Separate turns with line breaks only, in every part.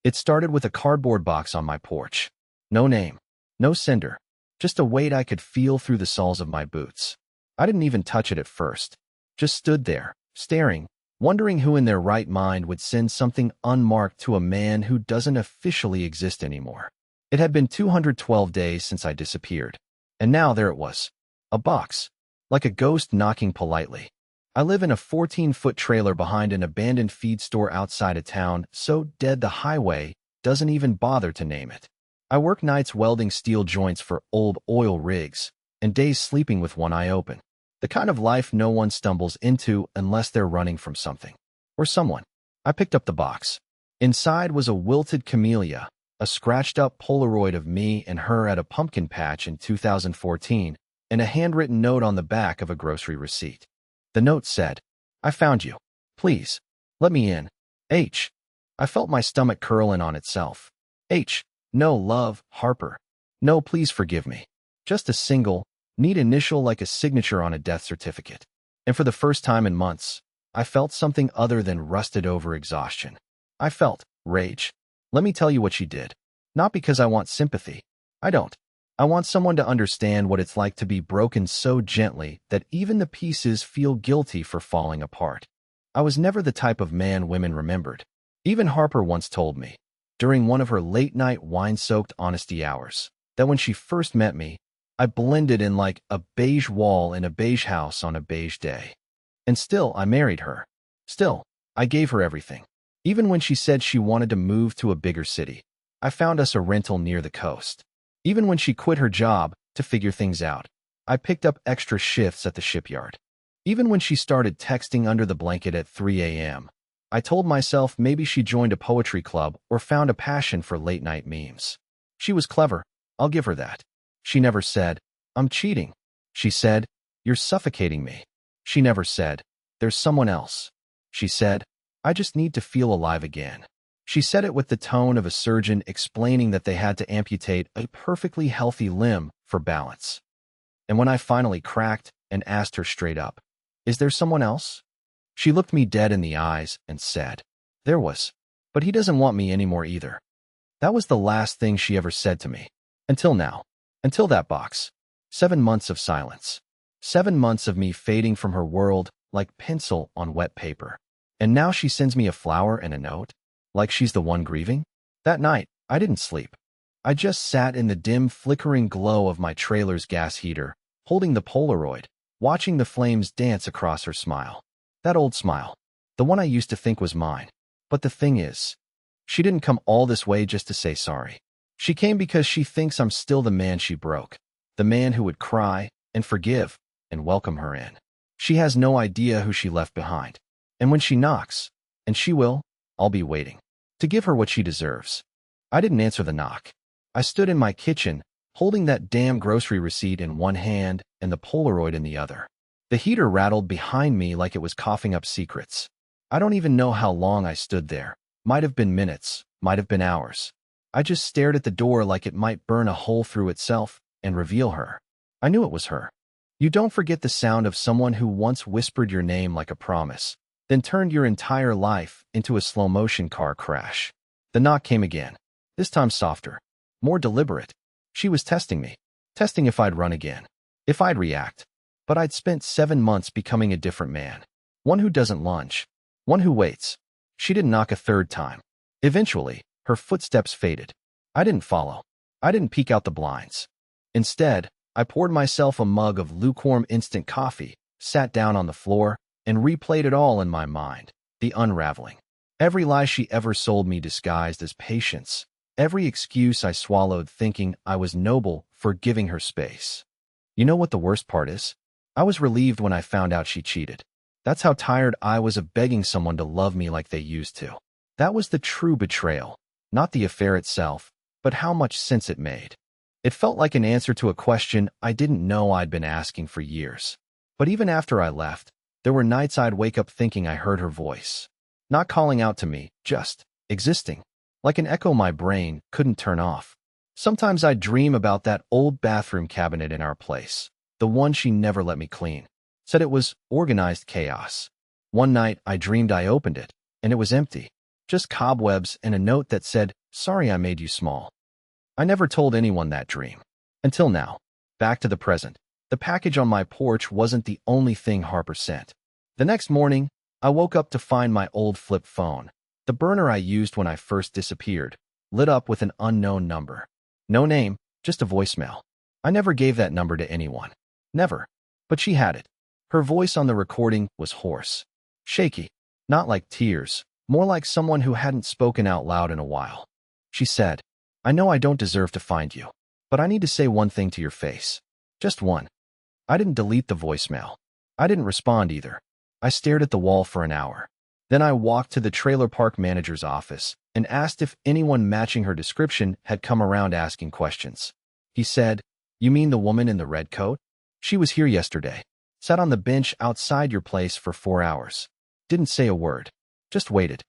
It started with a cardboard box on my porch. No name, no sender, just a weight I could feel through the soles of my boots. I didn't even touch it at first. Just stood there, staring, wondering who in their right mind would send something unmarked to a man who doesn't officially exist anymore. It had been 212 days since I disappeared. And now there it was. A box. Like a ghost knocking politely. I live in a 14-foot trailer behind an abandoned feed store outside of town, so dead the highway doesn't even bother to name it. I work nights welding steel joints for old oil rigs, and days sleeping with one eye open. The kind of life no one stumbles into unless they're running from something. Or someone. I picked up the box. Inside was a wilted camellia, a scratched-up Polaroid of me and her at a pumpkin patch in 2014, and a handwritten note on the back of a grocery receipt. The note said, "I found you. Please, let me in. H." I felt my stomach curling on itself. H. No, love, Harper. No, please forgive me. Just a single, neat initial like a signature on a death certificate. And for the first time in months, I felt something other than rusted-over exhaustion. I felt rage. Let me tell you what she did. Not because I want sympathy. I don't. I want someone to understand what it's like to be broken so gently that even the pieces feel guilty for falling apart. I was never the type of man women remembered. Even Harper once told me, during one of her late-night wine-soaked honesty hours, that when she first met me, I blended in like a beige wall in a beige house on a beige day. And still, I married her. Still, I gave her everything. Even when she said she wanted to move to a bigger city, I found us a rental near the coast. Even when she quit her job to figure things out, I picked up extra shifts at the shipyard. Even when she started texting under the blanket at 3 a.m., I told myself maybe she joined a poetry club or found a passion for late-night memes. She was clever, I'll give her that. She never said, "I'm cheating." She said, "You're suffocating me." She never said, "There's someone else." She said, "I just need to feel alive again." She said it with the tone of a surgeon explaining that they had to amputate a perfectly healthy limb for balance. And when I finally cracked and asked her straight up, "Is there someone else?" She looked me dead in the eyes and said, "There was. But he doesn't want me anymore either." That was the last thing she ever said to me. Until now. Until that box. 7 months of silence. 7 months of me fading from her world like pencil on wet paper. And now she sends me a flower and a note? Like she's the one grieving? That night, I didn't sleep. I just sat in the dim, flickering glow of my trailer's gas heater, holding the Polaroid, watching the flames dance across her smile. That old smile. The one I used to think was mine. But the thing is, she didn't come all this way just to say sorry. She came because she thinks I'm still the man she broke. The man who would cry and forgive and welcome her in. She has no idea who she left behind. And when she knocks, and she will, I'll be waiting. To give her what she deserves. I didn't answer the knock. I stood in my kitchen, holding that damn grocery receipt in one hand and the Polaroid in the other. The heater rattled behind me like it was coughing up secrets. I don't even know how long I stood there. Might have been minutes, might have been hours. I just stared at the door like it might burn a hole through itself and reveal her. I knew it was her. You don't forget the sound of someone who once whispered your name like a promise, then turned your entire life into a slow-motion car crash. The knock came again. This time softer. More deliberate. She was testing me. Testing if I'd run again. If I'd react. But I'd spent 7 months becoming a different man. One who doesn't lunge. One who waits. She didn't knock a third time. Eventually, her footsteps faded. I didn't follow. I didn't peek out the blinds. Instead, I poured myself a mug of lukewarm instant coffee, sat down on the floor, and replayed it all in my mind. The unraveling. Every lie she ever sold me disguised as patience. Every excuse I swallowed thinking I was noble for giving her space. You know what the worst part is? I was relieved when I found out she cheated. That's how tired I was of begging someone to love me like they used to. That was the true betrayal. Not the affair itself, but how much sense it made. It felt like an answer to a question I didn't know I'd been asking for years. But even after I left, there were nights I'd wake up thinking I heard her voice. Not calling out to me, just existing. Like an echo my brain couldn't turn off. Sometimes I'd dream about that old bathroom cabinet in our place. The one she never let me clean. Said it was organized chaos. One night I dreamed I opened it, and it was empty. Just cobwebs and a note that said, "Sorry I made you small." I never told anyone that dream. Until now. Back to the present. The package on my porch wasn't the only thing Harper sent. The next morning, I woke up to find my old flip phone, the burner I used when I first disappeared, lit up with an unknown number. No name, just a voicemail. I never gave that number to anyone. Never. But she had it. Her voice on the recording was hoarse. Shaky. Not like tears, more like someone who hadn't spoken out loud in a while. She said, "I know I don't deserve to find you, but I need to say one thing to your face. Just one." I didn't delete the voicemail. I didn't respond either. I stared at the wall for an hour. Then I walked to the trailer park manager's office and asked if anyone matching her description had come around asking questions. He said, "You mean the woman in the red coat? She was here yesterday. Sat on the bench outside your place for 4 hours. Didn't say a word. Just waited."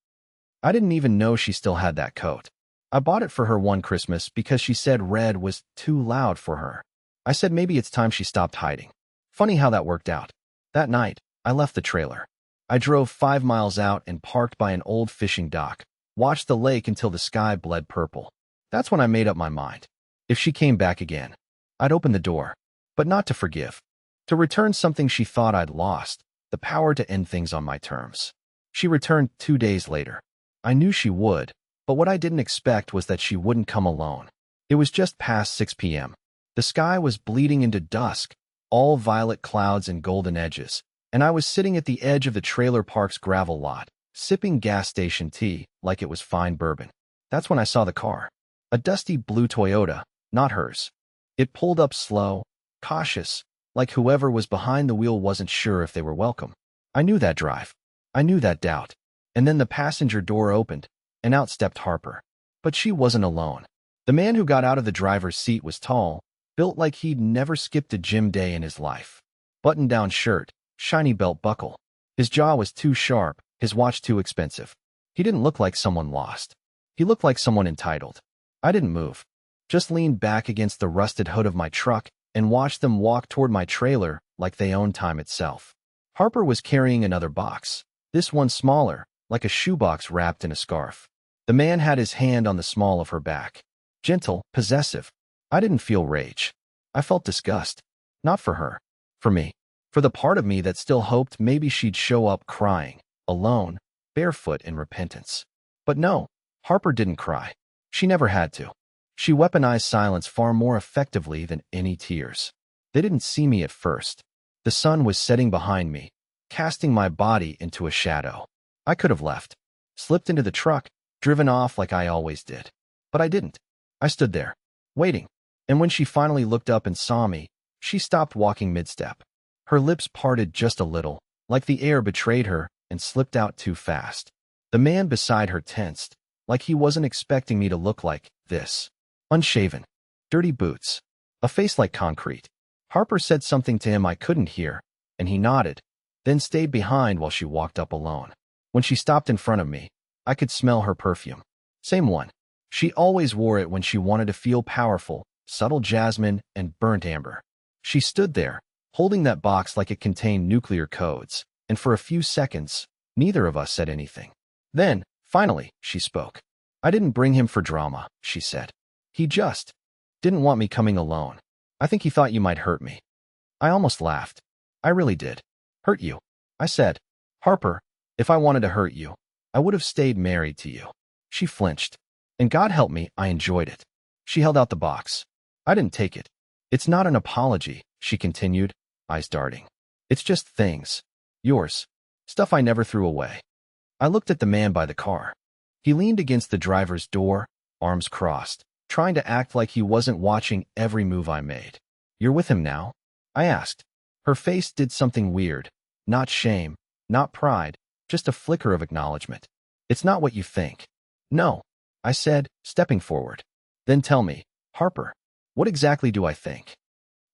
I didn't even know she still had that coat. I bought it for her one Christmas because she said red was too loud for her. I said maybe it's time she stopped hiding. Funny how that worked out. That night, I left the trailer. I drove 5 miles out and parked by an old fishing dock, watched the lake until the sky bled purple. That's when I made up my mind. If she came back again, I'd open the door, but not to forgive. To return something she thought I'd lost, the power to end things on my terms. She returned 2 days later. I knew she would, but what I didn't expect was that she wouldn't come alone. It was just past 6 p.m. The sky was bleeding into dusk, all violet clouds and golden edges, and I was sitting at the edge of the trailer park's gravel lot, sipping gas station tea like it was fine bourbon. That's when I saw the car. A dusty blue Toyota, not hers. It pulled up slow, cautious, like whoever was behind the wheel wasn't sure if they were welcome. I knew that drive. I knew that doubt. And then the passenger door opened, and out stepped Harper. But she wasn't alone. The man who got out of the driver's seat was tall, built like he'd never skipped a gym day in his life. Button-down shirt, shiny belt buckle. His jaw was too sharp, his watch too expensive. He didn't look like someone lost. He looked like someone entitled. I didn't move. Just leaned back against the rusted hood of my truck and watched them walk toward my trailer like they owned time itself. Harper was carrying another box, this one smaller, like a shoebox wrapped in a scarf. The man had his hand on the small of her back. Gentle, possessive. I didn't feel rage. I felt disgust. Not for her. For me. For the part of me that still hoped maybe she'd show up crying, alone, barefoot in repentance. But no, Harper didn't cry. She never had to. She weaponized silence far more effectively than any tears. They didn't see me at first. The sun was setting behind me, casting my body into a shadow. I could have left. Slipped into the truck, driven off like I always did. But I didn't. I stood there, waiting. And when she finally looked up and saw me, she stopped walking mid-step. Her lips parted just a little, like the air betrayed her, and slipped out too fast. The man beside her tensed, like he wasn't expecting me to look like this. Unshaven. Dirty boots. A face like concrete. Harper said something to him I couldn't hear, and he nodded, then stayed behind while she walked up alone. When she stopped in front of me, I could smell her perfume. Same one. She always wore it when she wanted to feel powerful, subtle jasmine and burnt amber. She stood there, holding that box like it contained nuclear codes, and for a few seconds, neither of us said anything. Then, finally, she spoke. "I didn't bring him for drama," she said. "He just didn't want me coming alone. I think he thought you might hurt me." I almost laughed. I really did. "Hurt you?" I said. "Harper, if I wanted to hurt you, I would have stayed married to you." She flinched. And God help me, I enjoyed it. She held out the box. I didn't take it. "It's not an apology," she continued, eyes darting. "It's just things. Yours. Stuff I never threw away." I looked at the man by the car. He leaned against the driver's door, arms crossed, trying to act like he wasn't watching every move I made. "You're with him now?" I asked. Her face did something weird. Not shame, not pride, just a flicker of acknowledgement. "It's not what you think." "No," I said, stepping forward. "Then tell me, Harper, what exactly do I think?"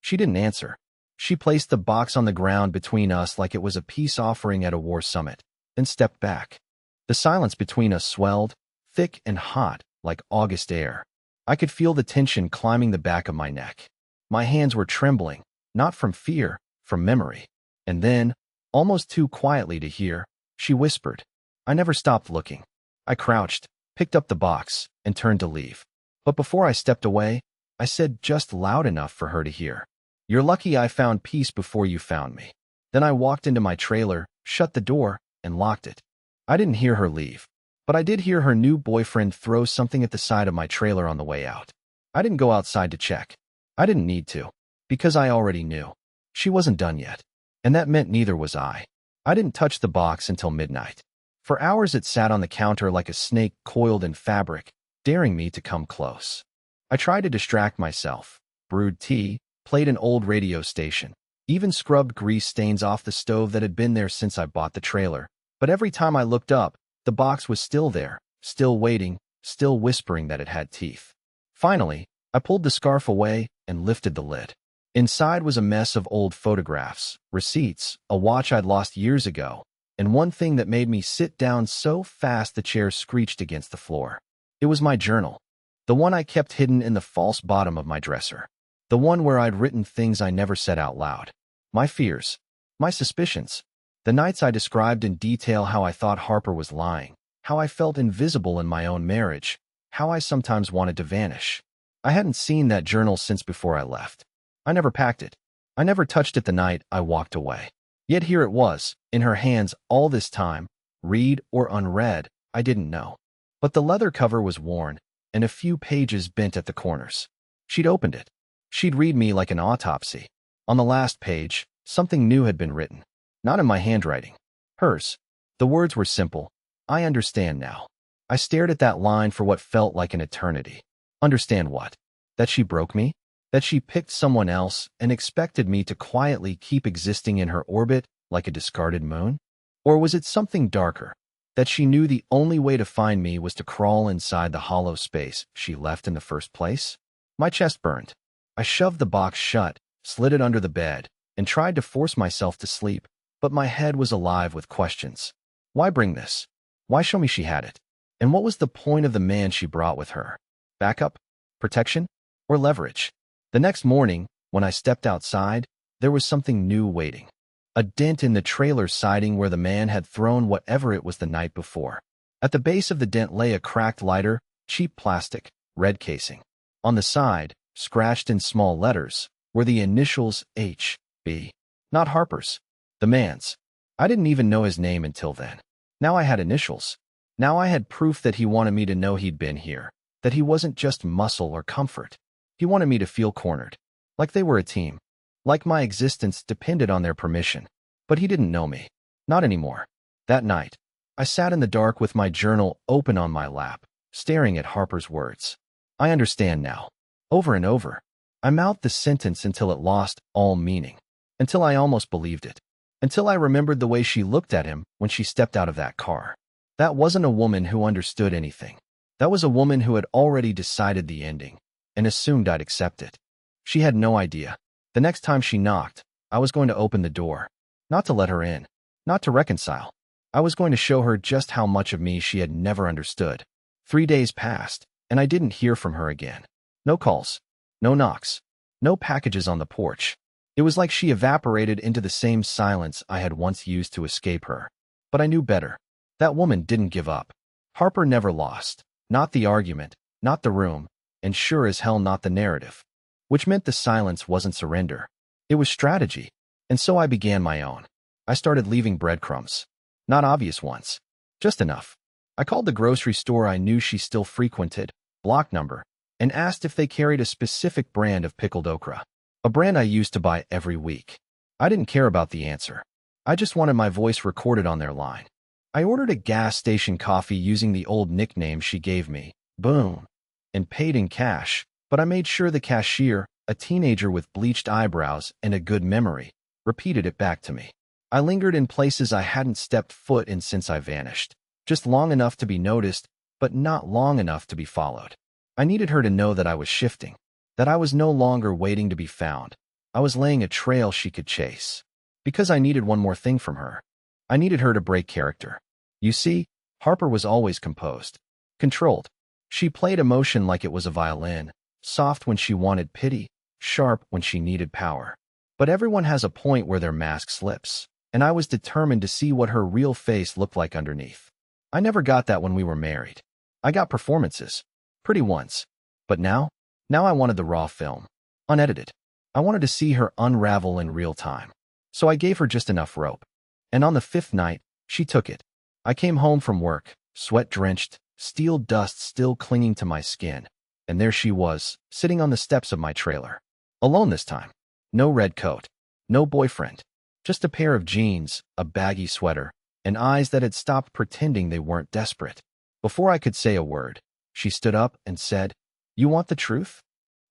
She didn't answer. She placed the box on the ground between us like it was a peace offering at a war summit, then stepped back. The silence between us swelled, thick and hot, like August air. I could feel the tension climbing the back of my neck. My hands were trembling, not from fear, from memory. And then, almost too quietly to hear, she whispered, "I never stopped looking. I crouched, picked up the box, and turned to leave. But before I stepped away, I said just loud enough for her to hear, "You're lucky I found peace before you found me." Then I walked into my trailer, shut the door, and locked it. I didn't hear her leave, but I did hear her new boyfriend throw something at the side of my trailer on the way out. I didn't go outside to check. I didn't need to, because I already knew. She wasn't done yet, and that meant neither was I. I didn't touch the box until midnight. For hours it sat on the counter like a snake coiled in fabric, daring me to come close. I tried to distract myself, brewed tea, played an old radio station, even scrubbed grease stains off the stove that had been there since I bought the trailer. But every time I looked up, the box was still there, still waiting, still whispering that it had teeth. Finally, I pulled the scarf away and lifted the lid. Inside was a mess of old photographs, receipts, a watch I'd lost years ago, and one thing that made me sit down so fast the chair screeched against the floor. It was my journal, the one I kept hidden in the false bottom of my dresser, the one where I'd written things I never said out loud. My fears, my suspicions, the nights I described in detail how I thought Harper was lying, how I felt invisible in my own marriage, how I sometimes wanted to vanish. I hadn't seen that journal since before I left. I never packed it. I never touched it the night I walked away. Yet here it was, in her hands all this time, read or unread, I didn't know. But the leather cover was worn, and a few pages bent at the corners. She'd opened it. She'd read me like an autopsy. On the last page, something new had been written. Not in my handwriting. Hers. The words were simple. "I understand now." I stared at that line for what felt like an eternity. Understand what? That she broke me? That she picked someone else and expected me to quietly keep existing in her orbit like a discarded moon? Or was it something darker? That she knew the only way to find me was to crawl inside the hollow space she left in the first place? My chest burned. I shoved the box shut, slid it under the bed, and tried to force myself to sleep, but my head was alive with questions. Why bring this? Why show me she had it? And what was the point of the man she brought with her? Backup? Protection? Or leverage? The next morning, when I stepped outside, there was something new waiting. A dent in the trailer siding where the man had thrown whatever it was the night before. At the base of the dent lay a cracked lighter, cheap plastic, red casing. On the side, scratched in small letters, were the initials H.B. Not Harper's. The man's. I didn't even know his name until then. Now I had initials. Now I had proof that he wanted me to know he'd been here, that he wasn't just muscle or comfort. He wanted me to feel cornered, like they were a team, like my existence depended on their permission. But he didn't know me. Not anymore. That night, I sat in the dark with my journal open on my lap, staring at Harper's words. "I understand now." Over and over. I mouthed the sentence until it lost all meaning, until I almost believed it, until I remembered the way she looked at him when she stepped out of that car. That wasn't a woman who understood anything. That was a woman who had already decided the ending and assumed I'd accept it. She had no idea. The next time she knocked, I was going to open the door, not to let her in, not to reconcile. I was going to show her just how much of me she had never understood. 3 days passed, and I didn't hear from her again. No calls, no knocks, no packages on the porch. It was like she evaporated into the same silence I had once used to escape her. But I knew better. That woman didn't give up. Harper never lost. Not the argument, not the room, and sure as hell not the narrative. Which meant the silence wasn't surrender. It was strategy. And so I began my own. I started leaving breadcrumbs. Not obvious ones. Just enough. I called the grocery store I knew she still frequented, block number, and asked if they carried a specific brand of pickled okra. A brand I used to buy every week. I didn't care about the answer. I just wanted my voice recorded on their line. I ordered a gas station coffee using the old nickname she gave me, Boone, and paid in cash, but I made sure the cashier, a teenager with bleached eyebrows and a good memory, repeated it back to me. I lingered in places I hadn't stepped foot in since I vanished, just long enough to be noticed, but not long enough to be followed. I needed her to know that I was shifting, that I was no longer waiting to be found. I was laying a trail she could chase. Because I needed one more thing from her. I needed her to break character. You see, Harper was always composed, controlled. She played emotion like it was a violin, soft when she wanted pity, sharp when she needed power. But everyone has a point where their mask slips, and I was determined to see what her real face looked like underneath. I never got that when we were married. I got performances. Pretty ones. But now I wanted the raw film. Unedited. I wanted to see her unravel in real time. So I gave her just enough rope. And on the 5th night, she took it. I came home from work, sweat-drenched, steel dust still clinging to my skin. And there she was, sitting on the steps of my trailer. Alone this time. No red coat. No boyfriend. Just a pair of jeans, a baggy sweater, and eyes that had stopped pretending they weren't desperate. Before I could say a word, she stood up and said, "You want the truth?"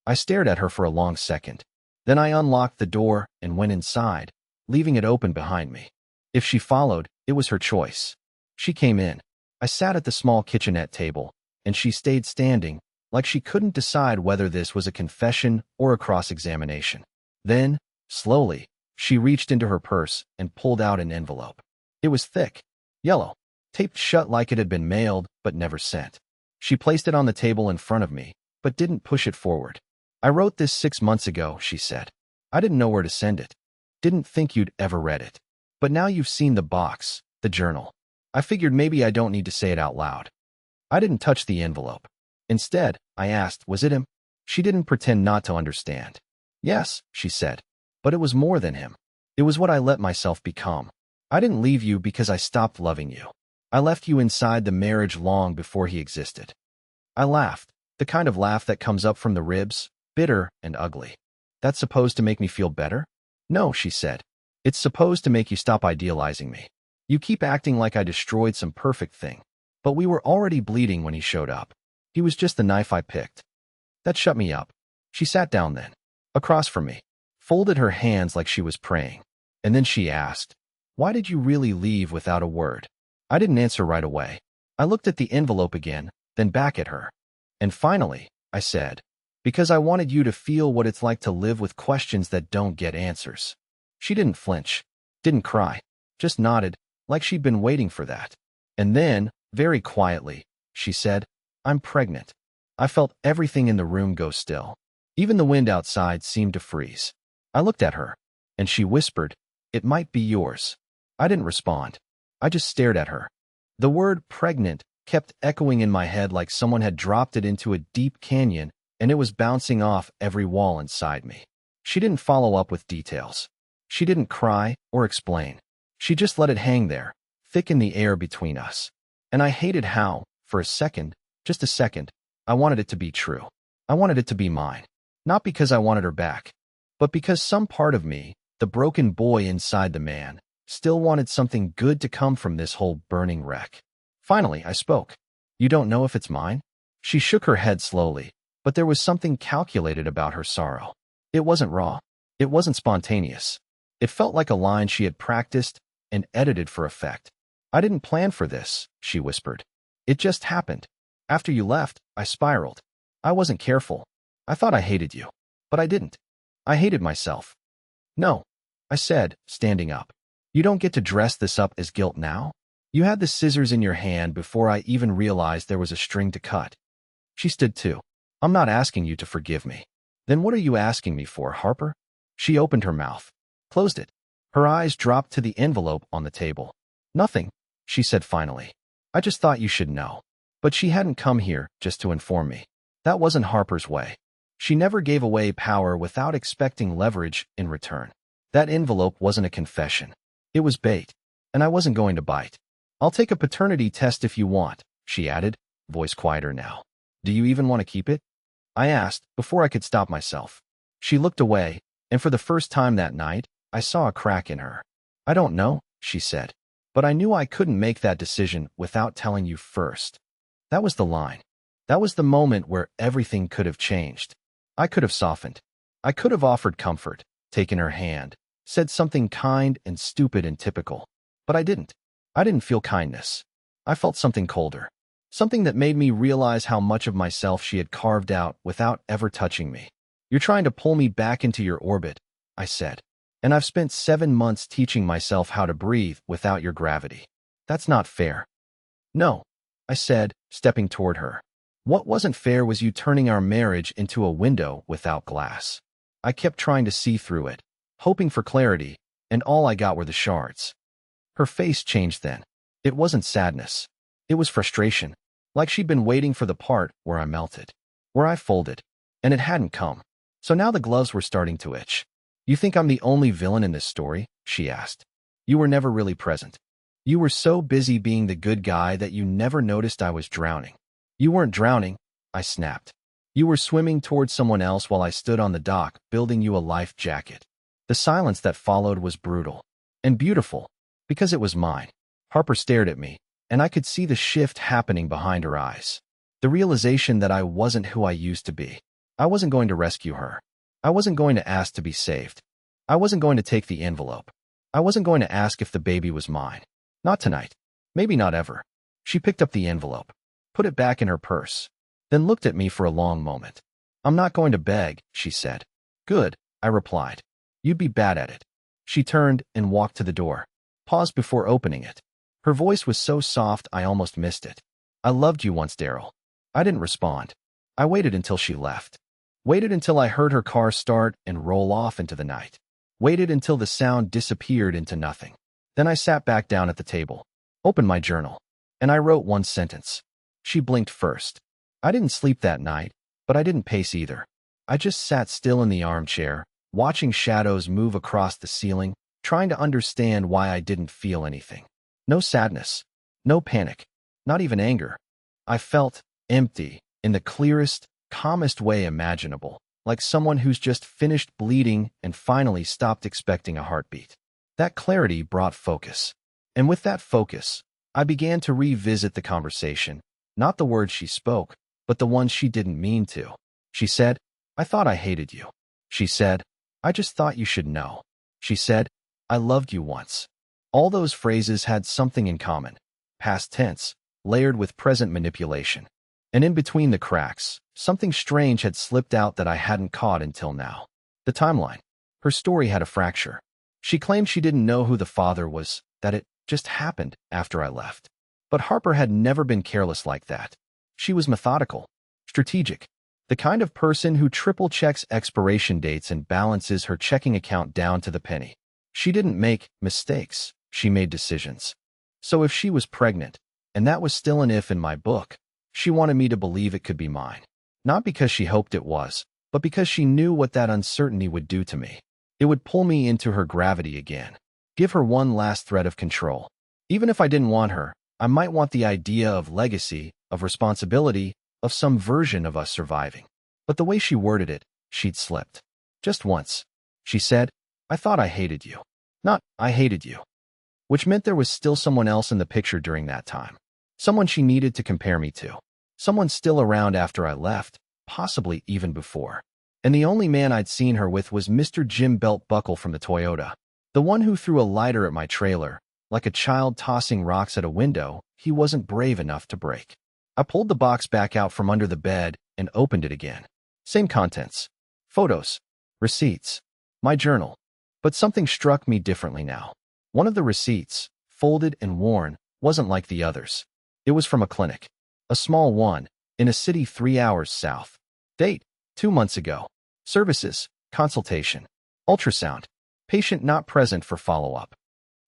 I stared at her for a long second. Then I unlocked the door and went inside, leaving it open behind me. If she followed, it was her choice. She came in. I sat at the small kitchenette table, and she stayed standing, like she couldn't decide whether this was a confession or a cross-examination. Then, slowly, she reached into her purse and pulled out an envelope. It was thick, yellow, taped shut like it had been mailed but never sent. She placed it on the table in front of me, but didn't push it forward. "I wrote this 6 months ago," she said. "I didn't know where to send it. Didn't think you'd ever read it. But now you've seen the box, the journal. I figured maybe I don't need to say it out loud." I didn't touch the envelope. Instead, I asked, "Was it him?" She didn't pretend not to understand. "Yes," she said. "But it was more than him. It was what I let myself become. I didn't leave you because I stopped loving you. I left you inside the marriage long before he existed." I laughed, the kind of laugh that comes up from the ribs, bitter and ugly. "That's supposed to make me feel better?" "No," she said. "It's supposed to make you stop idealizing me. You keep acting like I destroyed some perfect thing. But we were already bleeding when he showed up. He was just the knife I picked." That shut me up. She sat down then, across from me, folded her hands like she was praying. And then she asked, "Why did you really leave without a word?" I didn't answer right away. I looked at the envelope again, then back at her. "And finally," I said, "because I wanted you to feel what it's like to live with questions that don't get answers." She didn't flinch, didn't cry, just nodded, like she'd been waiting for that. And then, very quietly, she said, "I'm pregnant." I felt everything in the room go still. Even the wind outside seemed to freeze. I looked at her, and she whispered, "It might be yours." I didn't respond. I just stared at her. The word pregnant kept echoing in my head like someone had dropped it into a deep canyon and it was bouncing off every wall inside me. She didn't follow up with details. She didn't cry or explain. She just let it hang there, thick in the air between us. And I hated how, for a second, just a second, I wanted it to be true. I wanted it to be mine. Not because I wanted her back, but because some part of me, the broken boy inside the man, still wanted something good to come from this whole burning wreck. Finally, I spoke. "You don't know if it's mine?" She shook her head slowly, but there was something calculated about her sorrow. It wasn't raw. It wasn't spontaneous. It felt like a line she had practiced and edited for effect. "I didn't plan for this," she whispered. "It just happened. After you left, I spiraled. I wasn't careful. I thought I hated you, but I didn't. I hated myself." "No," I said, standing up. "You don't get to dress this up as guilt now. You had the scissors in your hand before I even realized there was a string to cut." She stood too. "I'm not asking you to forgive me." "Then what are you asking me for, Harper?" She opened her mouth, closed it. Her eyes dropped to the envelope on the table. "Nothing," she said finally. "I just thought you should know." But she hadn't come here just to inform me. That wasn't Harper's way. She never gave away power without expecting leverage in return. That envelope wasn't a confession. It was bait, and I wasn't going to bite. "I'll take a paternity test if you want," she added, voice quieter now. "Do you even want to keep it?" I asked, before I could stop myself. She looked away, and for the first time that night, I saw a crack in her. "I don't know," she said, "but I knew I couldn't make that decision without telling you first." That was the line. That was the moment where everything could have changed. I could have softened. I could have offered comfort, taken her hand, said something kind and stupid and typical. But I didn't. I didn't feel kindness. I felt something colder. Something that made me realize how much of myself she had carved out without ever touching me. "You're trying to pull me back into your orbit," I said. "And I've spent 7 months teaching myself how to breathe without your gravity. That's not fair." "No," I said, stepping toward her. "What wasn't fair was you turning our marriage into a window without glass." I kept trying to see through it, hoping for clarity, and all I got were the shards. Her face changed then. It wasn't sadness. It was frustration, like she'd been waiting for the part where I melted, where I folded, and it hadn't come. So now the gloves were starting to itch. "You think I'm the only villain in this story?" she asked. "You were never really present. You were so busy being the good guy that you never noticed I was drowning." "You weren't drowning," I snapped. "You were swimming towards someone else while I stood on the dock, building you a life jacket." The silence that followed was brutal. And beautiful, because it was mine. Harper stared at me, and I could see the shift happening behind her eyes. The realization that I wasn't who I used to be. I wasn't going to rescue her. I wasn't going to ask to be saved. I wasn't going to take the envelope. I wasn't going to ask if the baby was mine. Not tonight. Maybe not ever. She picked up the envelope, put it back in her purse, then looked at me for a long moment. "I'm not going to beg," she said. "Good," I replied. "You'd be bad at it." She turned and walked to the door, paused before opening it. Her voice was so soft I almost missed it. "I loved you once, Darrel." I didn't respond. I waited until she left. Waited until I heard her car start and roll off into the night. Waited until the sound disappeared into nothing. Then I sat back down at the table, opened my journal, and I wrote one sentence. She blinked first. I didn't sleep that night, but I didn't pace either. I just sat still in the armchair, watching shadows move across the ceiling, trying to understand why I didn't feel anything. No sadness, no panic, not even anger. I felt empty in the clearest, calmest way imaginable, like someone who's just finished bleeding and finally stopped expecting a heartbeat. That clarity brought focus. And with that focus, I began to revisit the conversation, not the words she spoke, but the ones she didn't mean to. She said, "I thought I hated you." She said, "I just thought you should know." She said, "I loved you once." All those phrases had something in common. Past tense, layered with present manipulation. And in between the cracks, something strange had slipped out that I hadn't caught until now. The timeline. Her story had a fracture. She claimed she didn't know who the father was, that it just happened after I left. But Harper had never been careless like that. She was methodical, strategic, the kind of person who triple-checks expiration dates and balances her checking account down to the penny. She didn't make mistakes, she made decisions. So if she was pregnant, and that was still an if in my book, she wanted me to believe it could be mine. Not because she hoped it was, but because she knew what that uncertainty would do to me. It would pull me into her gravity again, give her one last thread of control. Even if I didn't want her, I might want the idea of legacy, of responsibility, of some version of us surviving. But the way she worded it, she'd slipped. Just once. She said, "I thought I hated you." Not, "I hated you." Which meant there was still someone else in the picture during that time. Someone she needed to compare me to. Someone still around after I left, possibly even before. And the only man I'd seen her with was Mr. Jim Belt Buckle from the Toyota. The one who threw a lighter at my trailer, like a child tossing rocks at a window he wasn't brave enough to break. I pulled the box back out from under the bed and opened it again. Same contents. Photos. Receipts. My journal. But something struck me differently now. One of the receipts, folded and worn, wasn't like the others. It was from a clinic. A small one, in a city 3 hours south. Date, 2 months ago. Services, consultation. Ultrasound. Patient not present for follow-up.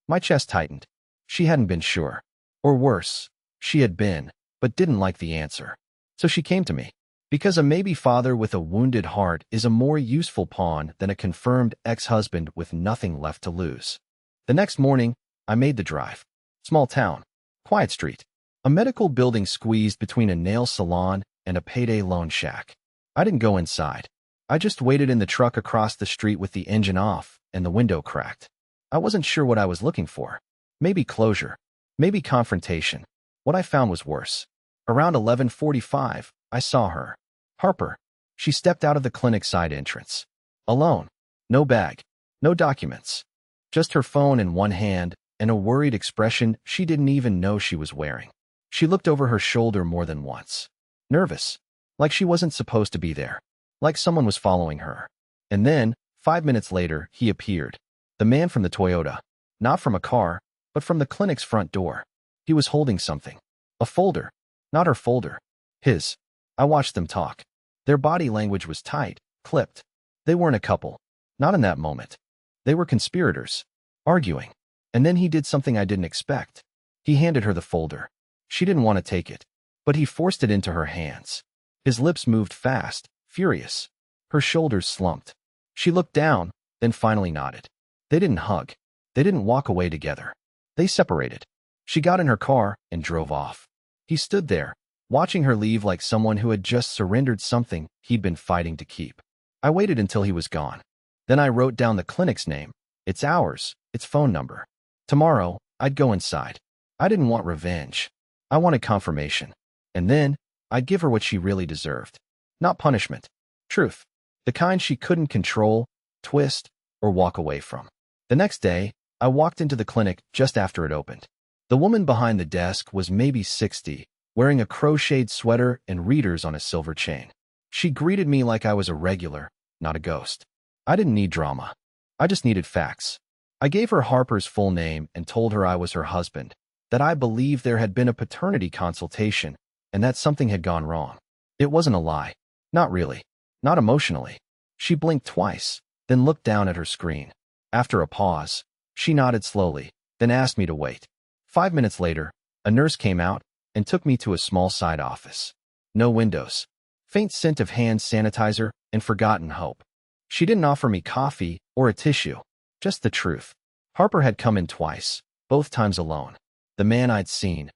My chest tightened. She hadn't been sure. Or worse, she had been, but didn't like the answer. So she came to me. Because a maybe father with a wounded heart is a more useful pawn than a confirmed ex-husband with nothing left to lose. The next morning, I made the drive. Small town. Quiet street. A medical building squeezed between a nail salon and a payday loan shack. I didn't go inside. I just waited in the truck across the street with the engine off and the window cracked. I wasn't sure what I was looking for. Maybe closure. Maybe confrontation. What I found was worse. Around 11:45, I saw her. Harper. She stepped out of the clinic side entrance. Alone. No bag. No documents. Just her phone in one hand and a worried expression she didn't even know she was wearing. She looked over her shoulder more than once. Nervous. Like she wasn't supposed to be there. Like someone was following her. And then, 5 minutes later, he appeared. The man from the Toyota. Not from a car, but from the clinic's front door. He was holding something. A folder. Not her folder. His. I watched them talk. Their body language was tight, clipped. They weren't a couple. Not in that moment. They were conspirators. Arguing. And then he did something I didn't expect. He handed her the folder. She didn't want to take it, but he forced it into her hands. His lips moved fast, furious. Her shoulders slumped. She looked down, then finally nodded. They didn't hug. They didn't walk away together. They separated. She got in her car and drove off. He stood there, watching her leave like someone who had just surrendered something he'd been fighting to keep. I waited until he was gone. Then I wrote down the clinic's name, its hours, its phone number. Tomorrow, I'd go inside. I didn't want revenge. I wanted confirmation. And then, I'd give her what she really deserved. Not punishment. Truth. The kind she couldn't control, twist, or walk away from. The next day, I walked into the clinic just after it opened. The woman behind the desk was maybe 60, wearing a crocheted sweater and readers on a silver chain. She greeted me like I was a regular, not a ghost. I didn't need drama. I just needed facts. I gave her Harper's full name and told her I was her husband, that I believed there had been a paternity consultation, and that something had gone wrong. It wasn't a lie. Not really. Not emotionally. She blinked twice, then looked down at her screen. After a pause, she nodded slowly, then asked me to wait. 5 minutes later, a nurse came out and took me to a small side office. No windows. Faint scent of hand sanitizer and forgotten hope. She didn't offer me coffee or a tissue, just the truth. Harper had come in twice, both times alone. The man I'd seen,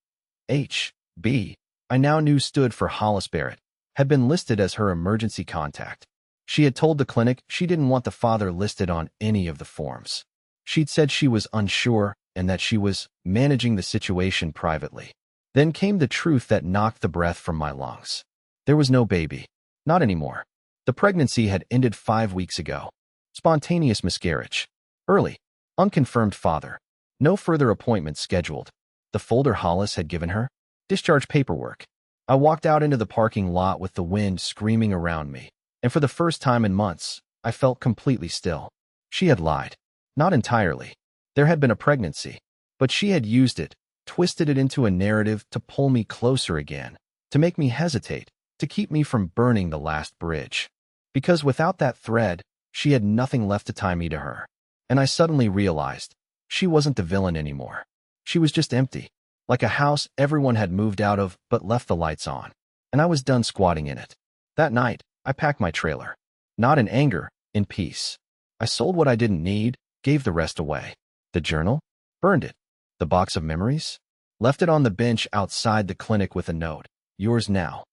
H.B., I now knew stood for Hollis Barrett, had been listed as her emergency contact. She had told the clinic she didn't want the father listed on any of the forms. She'd said she was unsure and that she was managing the situation privately. Then came the truth that knocked the breath from my lungs. There was no baby. Not anymore. The pregnancy had ended 5 weeks ago. Spontaneous miscarriage. Early. Unconfirmed father. No further appointments scheduled. The folder Hollis had given her? Discharge paperwork. I walked out into the parking lot with the wind screaming around me, and for the first time in months, I felt completely still. She had lied. Not entirely. There had been a pregnancy, but she had used it, twisted it into a narrative to pull me closer again, to make me hesitate, to keep me from burning the last bridge. Because without that thread, she had nothing left to tie me to her. And I suddenly realized, she wasn't the villain anymore. She was just empty, like a house everyone had moved out of but left the lights on, and I was done squatting in it. That night, I packed my trailer. Not in anger, in peace. I sold what I didn't need, gave the rest away. The journal? Burned it. The box of memories? Left it on the bench outside the clinic with a note. Yours now.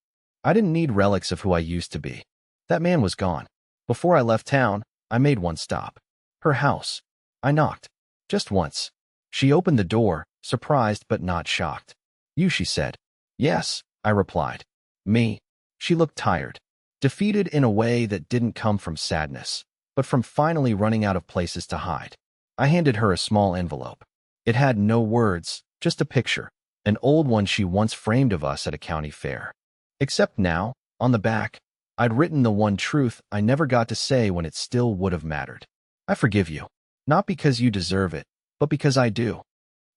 I didn't need relics of who I used to be. That man was gone. Before I left town, I made one stop. Her house. I knocked. Just once. She opened the door, surprised but not shocked. You, she said. Yes, I replied. Me. She looked tired. Defeated in a way that didn't come from sadness, but from finally running out of places to hide. I handed her a small envelope. It had no words, just a picture, an old one she once framed of us at a county fair. Except now, on the back, I'd written the one truth I never got to say when it still would have mattered. I forgive you. Not because you deserve it, but because I do.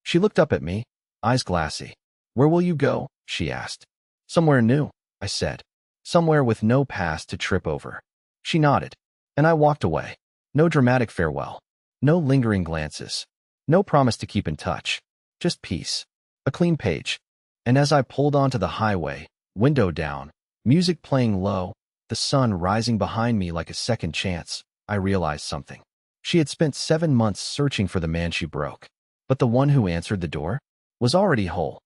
She looked up at me, eyes glassy. Where will you go? She asked. Somewhere new, I said. Somewhere with no past to trip over. She nodded, and I walked away. No dramatic farewell. No lingering glances. No promise to keep in touch. Just peace. A clean page. And as I pulled onto the highway, window down, music playing low, the sun rising behind me like a second chance, I realized something. She had spent 7 months searching for the man she broke. But the one who answered the door was already whole.